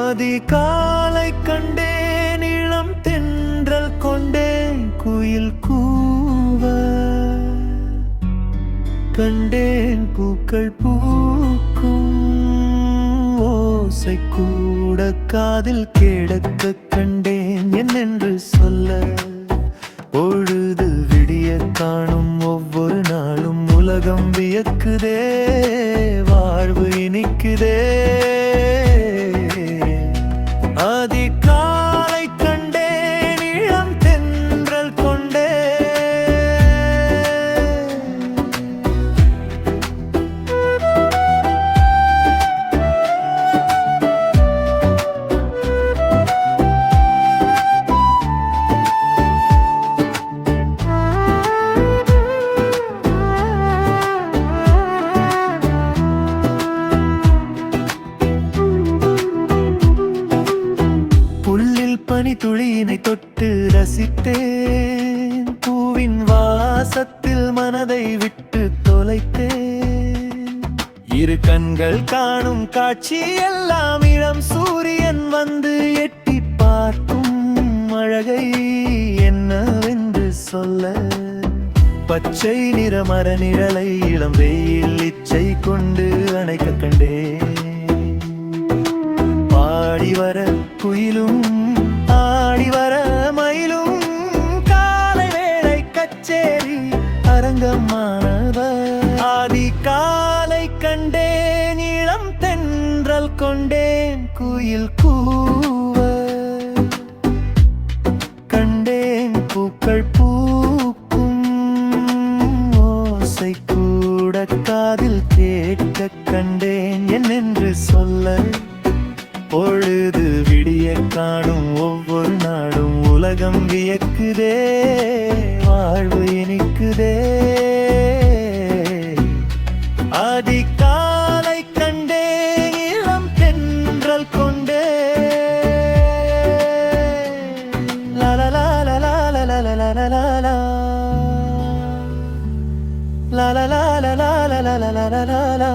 அதிகாலை கண்டேன் இளம் தென்றல் கொண்டேன் குயில் கூவ கண்டேன் பூக்கள் பூக்கும் ஓசை கூட காதில் கேட்க கண்டேன் என்னென்று சொல்ல பொழுது விடிய காணும் ஒவ்வொரு நாளும் உலகம் வியக்குதே வாழ்வு இனிக்குதே அதிகாலை கண்டேன் இளம் தென்றல் கொண்டே பனி துளியினை தொட்டு ரசித்தேன் பூவின் வாசத்தில் மனதை விட்டு தொலைத்தேன் இரு கண்கள் காணும் காட்சி எல்லாம் இளம் சூரியன் வந்து எட்டி பார்க்கும் அழகை என்னவென்று சொல்ல பச்சை நிற மர நிழலை இளம் வெயில் இச்சை கொண்டு அணைக்க கண்டேன் பாடி வர குயிலும் ஆடி வர மயிலும் காலை வேளை கச்சேரி அரங்கமானவர் அதிகாலை கண்டேன் இளம் தென்றல் கொண்டேன் குயில் கூவ கண்டேன் பூக்கள் பூக்கும் ஓசை கூட காதில் கேட்க கண்டேன் என்னென்று சொல்ல பொழுது விடிய காணும் ஒவ்வொரு நாடும் உலகம் வியக்குதே வாழ்வு இனிக்குதே அதிகாலை கண்டே இளம் தென்றல் கொண்டே லாலலா லாலலா லாலலா லாலலா லாலலா லாலலா